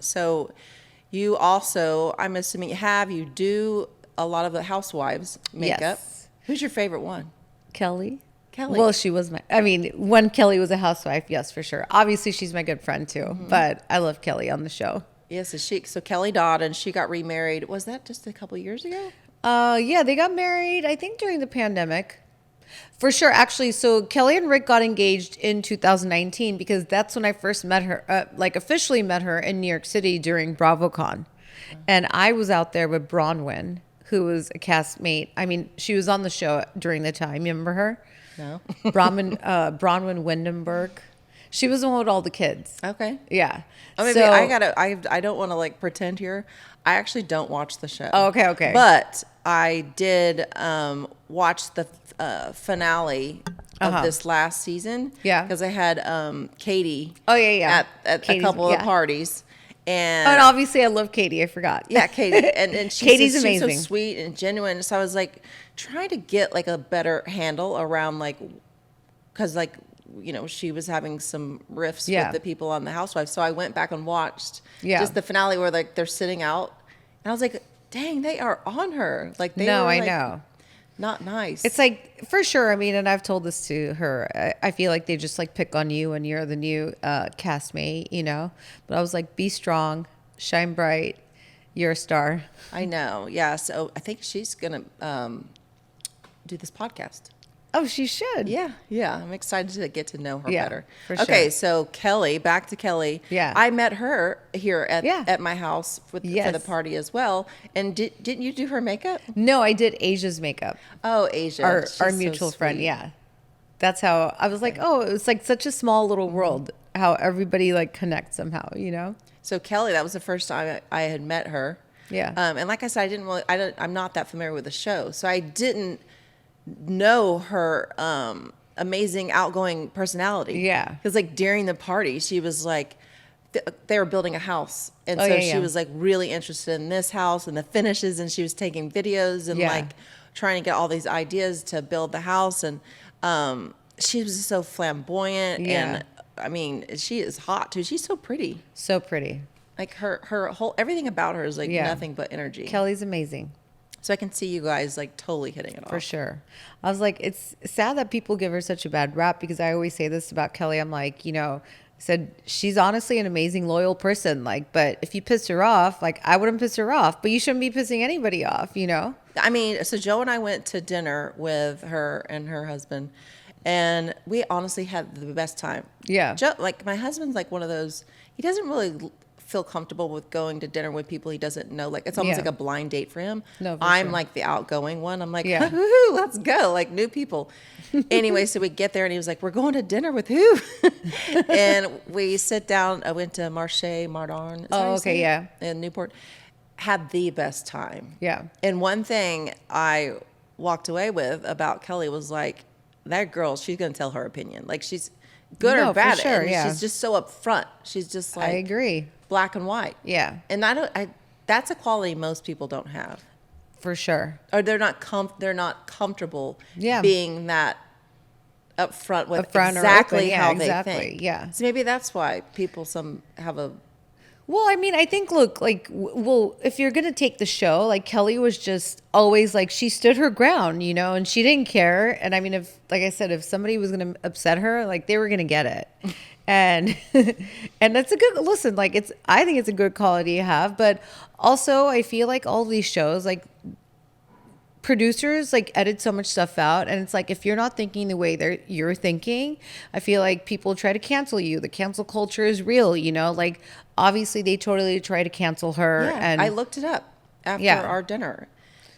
So you also, I'm assuming, you do a lot of the Housewives makeup. Yes. Who's your favorite one? Kelly. Kelly. Well, she was when Kelly was a housewife, yes, for sure. Obviously, she's my good friend too, but I love Kelly on the show. Yes, so Kelly Dodd, and she got remarried. Was that just a couple years ago? Yeah, they got married, I think, during the pandemic. For sure, actually. So Kelly and Rick got engaged in 2019 because that's when I first met her, officially met her in New York City during BravoCon. And I was out there with Bronwyn, who was a castmate. I mean, she was on the show during the time. You remember her? No. Bronwyn Windenberg. She was the one with all the kids. Okay. Yeah. I mean, So, I don't want to like pretend here. I actually don't watch the show. Oh, okay. But I did watch the finale of this last season. Yeah. Because I had Katie. Oh, yeah. At Katie's, a couple of the parties. And obviously I love Katie. I forgot. Yeah, Katie. And Katie's amazing. She's so sweet and genuine. So I was like trying to get like a better handle around like, because like, you know, she was having some riffs with the people on the Housewives. So I went back and watched just the finale where like they're sitting out. And I was like, dang, they are on her. Like they were, I like, know. Not nice. It's like, for sure. I mean, and I've told this to her. I feel like they just like pick on you when you're the new castmate, you know. But I was like, be strong, shine bright. You're a star. I know. Yeah. So I think she's gonna do this podcast. Oh, she should. Yeah. I'm excited to get to know her better. For sure. Okay, so Kelly, back to Kelly. Yeah. I met her here at my house for the party as well. And didn't you do her makeup? No, I did Asia's makeup. Oh, Asia. Our mutual friend. Yeah. That's how I was like, oh, it's like such a small little world, how everybody like connects somehow, you know? So Kelly, that was the first time I had met her. Yeah. And like I said, I'm not that familiar with the show. So I didn't know her amazing outgoing personality. Yeah. Because like during the party, she was like, they were building a house. And she was like really interested in this house and the finishes. And she was taking videos and like trying to get all these ideas to build the house. And she was so flamboyant. Yeah. And I mean, she is hot too. She's so pretty. So pretty. Like her whole, everything about her is like nothing but energy. Kelly's amazing. So I can see you guys like totally hitting it off. For sure. I was like, it's sad that people give her such a bad rap because I always say this about Kelly. I'm like, you know, I said, she's honestly an amazing, loyal person. Like, but if you piss her off, like I wouldn't piss her off, but you shouldn't be pissing anybody off, you know? I mean, so Joe and I went to dinner with her and her husband and we honestly had the best time. Yeah. Joe, like my husband's like one of those, he doesn't really feel comfortable with going to dinner with people he doesn't know. Like it's almost like a blind date for him. No, for I'm sure. like the outgoing one. I'm like, woo-hoo, let's go. Like new people. Anyway, so we get there and he was like, we're going to dinner with who? And we sit down. I went to Marche Mardon. Oh, okay, yeah. In Newport. Had the best time. Yeah. And one thing I walked away with about Kelly was like, that girl, she's going to tell her opinion. Like she's good or bad. For sure, and she's just so upfront. She's just like, I agree. Black and white. Yeah. And that's a quality most people don't have. For sure. Or they're not comfortable Yeah. being that upfront with Upfront exactly how they exactly. think. Yeah. So maybe that's why people have a. Well, I mean, I think, look, like, well, if you're going to take the show, like, Kelly was just always, like, she stood her ground, you know, and she didn't care. And, I mean, like I said, if somebody was going to upset her, like, they were going to get it. And and that's a good, listen, like, I think it's a good quality to have. But also, I feel like all these shows, like, producers like edit so much stuff out, and it's like if you're not thinking the way you're thinking, I feel like people try to cancel you. The cancel culture is real, you know. Like obviously they totally try to cancel her. Yeah, and I looked it up after our dinner,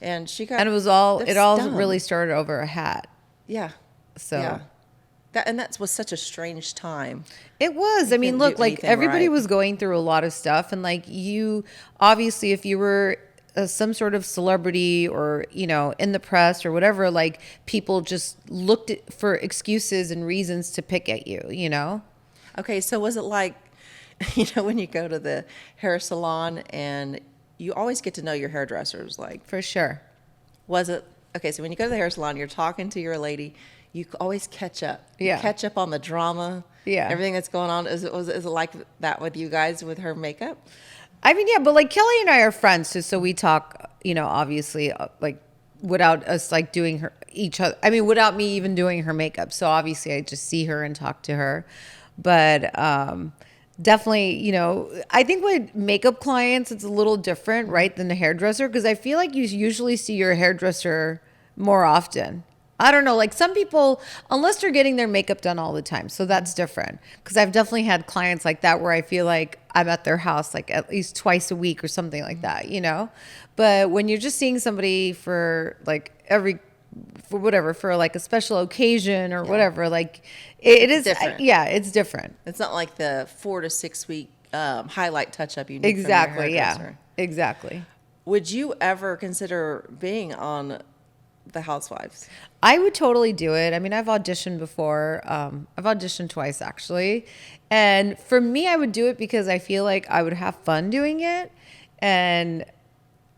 and she got. And it all dumb. really started over a hat. Yeah. So. Yeah. That was such a strange time. It was. I mean, look, like everybody right. was going through a lot of stuff, and like you, obviously, if you were some sort of celebrity or, you know, in the press or whatever, like people just looked for excuses and reasons to pick at you, you know? Okay. So was it like, you know, when you go to the hair salon and you always get to know your hairdressers, like. For sure. Was it, okay, so when you go to the hair salon, you're talking to your lady, you always catch up. Yeah. You catch up on the drama. Yeah. Everything that's going on. Is it like that with you guys with her makeup? I mean, yeah, but like Kelly and I are friends, so we talk, obviously, like without us like doing her each other. I mean, without me even doing her makeup. So obviously, I just see her and talk to her. But definitely, I think with makeup clients, it's a little different, right, than the hairdresser, because I feel like you usually see your hairdresser more often. I don't know, like some people, unless they're getting their makeup done all the time. So that's different. Because I've definitely had clients like that where I feel like I'm at their house like at least twice a week or something like that, But when you're just seeing somebody for like for like a special occasion or whatever, like it is different. Yeah, it's different. It's not like the 4 to 6 week highlight touch up you need Exactly, from your hairdresser. yeah. Exactly. Would you ever consider being on the Housewives? I would totally do it. I mean, I've auditioned before. I've auditioned twice actually. And for me, I would do it because I feel like I would have fun doing it. And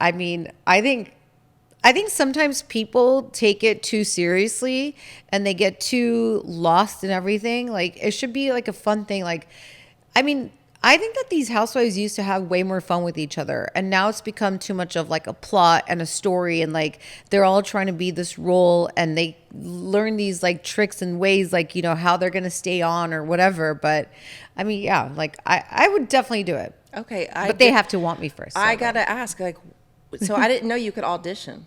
I mean, I think sometimes people take it too seriously and they get too lost in everything. Like it should be like a fun thing. Like, I mean, I think that these housewives used to have way more fun with each other. And now it's become too much of like a plot and a story. And like they're all trying to be this role and they learn these like tricks and ways, like, how they're going to stay on or whatever. But I mean, yeah, like I would definitely do it. Okay. But they have to want me first. I got to ask, like, so I didn't know you could audition.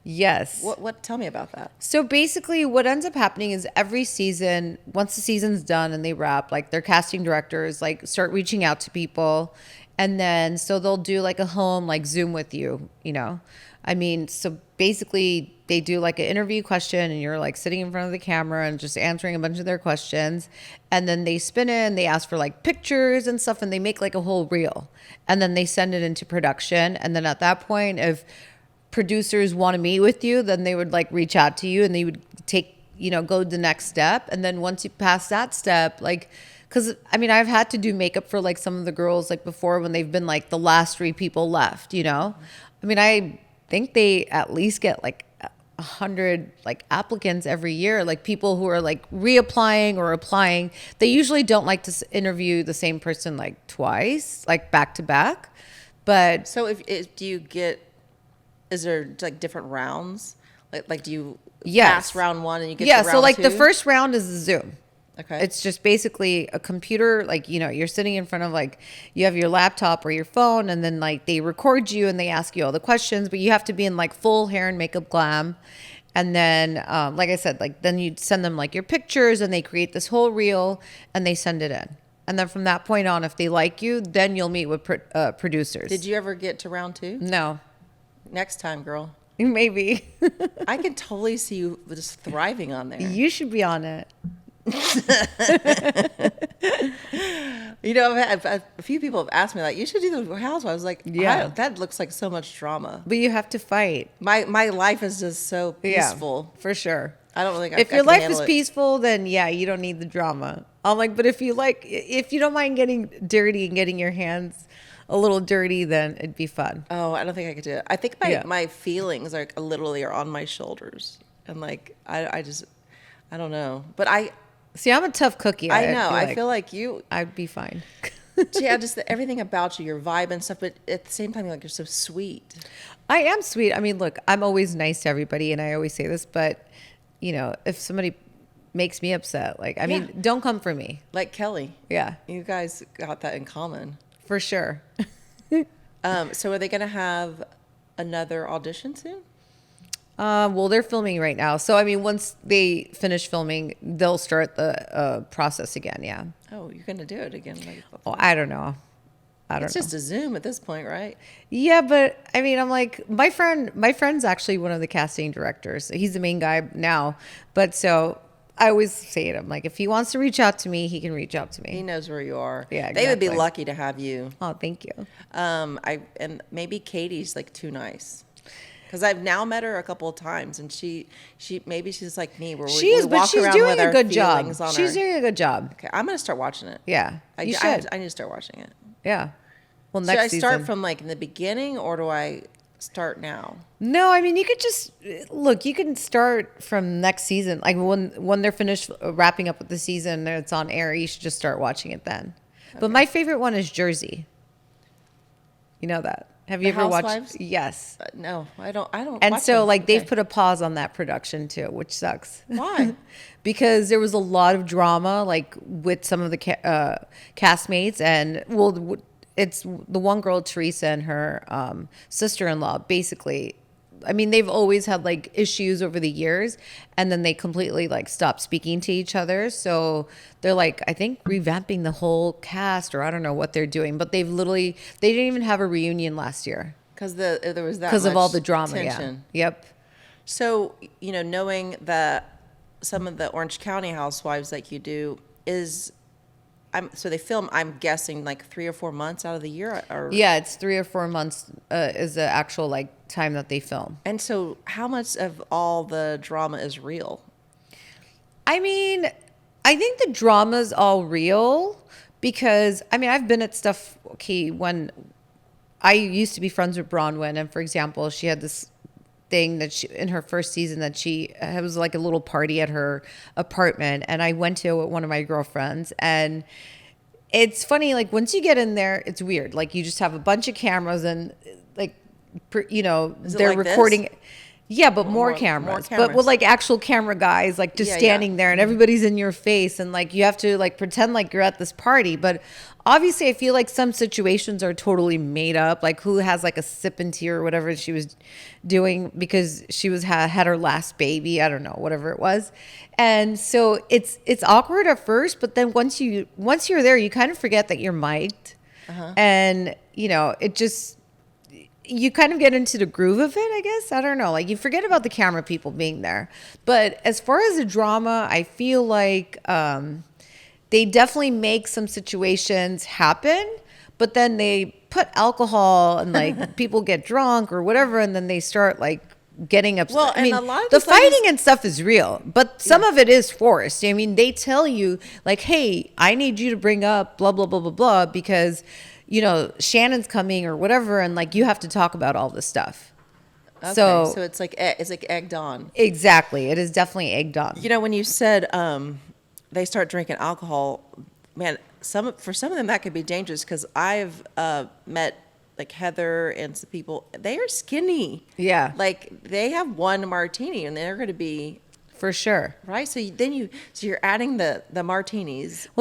Yes. What? Tell me about that. So basically what ends up happening is every season, once the season's done and they wrap, like their casting directors like start reaching out to people. And then so they'll do like a home like Zoom with you, I mean, so basically they do like an interview question and you're like sitting in front of the camera and just answering a bunch of their questions. And then they spin it and they ask for like pictures and stuff and they make like a whole reel. And then they send it into production. And then at that point, if producers want to meet with you, then they would like reach out to you and they would take, go to the next step. And then once you pass that step, like, because I mean, I've had to do makeup for like some of the girls like before when they've been like the last 3 people left, I mean, I think they at least get like 100 like applicants every year, like people who are like reapplying or applying. They usually don't like to interview the same person like twice, like back to back. But so if do you get, is there like different rounds? Like do you pass round 1 and you get to round 2? So like the first round is the Zoom. Okay. It's just basically a computer, like, you're sitting in front of like, you have your laptop or your phone and then like they record you and they ask you all the questions, but you have to be in like full hair and makeup glam. And then, like I said, like then you send them like your pictures and they create this whole reel and they send it in. And then from that point on, if they like you, then you'll meet with producers. Did you ever get to round 2? No. Next time, girl. Maybe. I can totally see you just thriving on there. You should be on it. I've had a few people have asked me like, you should do the Housewives. I was like, yeah, that looks like so much drama. But you have to fight. My life is just so peaceful. Yeah, for sure. I don't think if your life is peaceful, then yeah, you don't need the drama. I'm like, but if you don't mind getting dirty and getting your hands a little dirty, then it'd be fun. Oh, I don't think I could do it. I think my feelings are literally are on my shoulders, and like I don't know, but See, I'm a tough cookie. I know. I feel like I'd be fine. Yeah, just everything about you, your vibe and stuff. But at the same time, you're so sweet. I am sweet. I mean, look, I'm always nice to everybody, and I always say this, but if somebody makes me upset, like, I mean, don't come for me. Like Kelly. Yeah. You guys got that in common. For sure. So are they going to have another audition soon? Well, they're filming right now. So, I mean, once they finish filming, they'll start the process again. Yeah. Oh, you're going to do it again? I don't know. It's just a Zoom at this point, right? Yeah, but I mean, I'm like, my friend's actually one of the casting directors. He's the main guy now. But so I always say it. I'm like, if he wants to reach out to me, he can reach out to me. He knows where you are. Yeah, exactly. They would be lucky to have you. Oh, thank you. And maybe Katie's like too nice. Because I've now met her a couple of times, and she maybe she's like me, where we but walk she's around doing with a our good job. feelings on She's her. doing a good job. Okay, I'm gonna start watching it. Yeah, you should. I need to start watching it. Yeah. Well, Should next I start season. from like in the beginning, or do I start now? No, I mean, you could just look, you can start from next season. Like when they're finished wrapping up with the season, it's on air, you should just start watching it then. Okay. But my favorite one is Jersey. You know that. Have you ever Housewives? watched? Yes. No, I don't. And watch so, them. like, Okay. they've put a pause on that production too, which sucks. Why? Because there was a lot of drama, like with some of the castmates, and well, it's the one girl, Teresa, and her sister-in-law. Basically, I mean, they've always had like issues over the years, and then they completely like stopped speaking to each other. So they're like, I think revamping the whole cast, or I don't know what they're doing, but they didn't even have a reunion last year Because there was that because of much all the drama. tension. Yeah. Yep. So, knowing that some of the Orange County housewives like you do so they film, I'm guessing, like 3 or 4 months out of the year? Yeah, it's 3 or 4 months is the actual like time that they film. And so how much of all the drama is real? I mean, I think the drama's all real because, I mean, I've been at stuff, okay, when I used to be friends with Bronwyn, and for example, she had this thing that she, in her first season, that she it was like a little party at her apartment, and I went to it with one of my girlfriends, and it's funny, like once you get in there, it's weird. Like you just have a bunch of cameras and like, they're like recording. this? Yeah, but more cameras. But with like actual camera guys, like just standing there, and everybody's in your face, and like you have to like pretend like you're at this party. But obviously, I feel like some situations are totally made up. Like who has like a sip and tea or whatever she was doing because she was had her last baby. I don't know, whatever it was. And so it's awkward at first, but then once you're there, you kind of forget that you're mic'd, and it just. You kind of get into the groove of it, I guess. I don't know. Like you forget about the camera people being there. But as far as the drama, I feel like they definitely make some situations happen, but then they put alcohol and like people get drunk or whatever, and then they start like getting upset. Well, I mean, and a lot of the these ladies- fighting and stuff is real, but some of it is forced. I mean, they tell you like, hey, I need you to bring up blah, blah, blah, blah, blah, because Shannon's coming or whatever, and like you have to talk about all this stuff. Okay, so it's like egged on. Exactly, it is definitely egged on. When you said they start drinking alcohol, man, for some of them that could be dangerous because I've met like Heather and some people. They are skinny. Yeah, like they have one martini and they're going to be for sure. right. So you're adding the martinis. Well,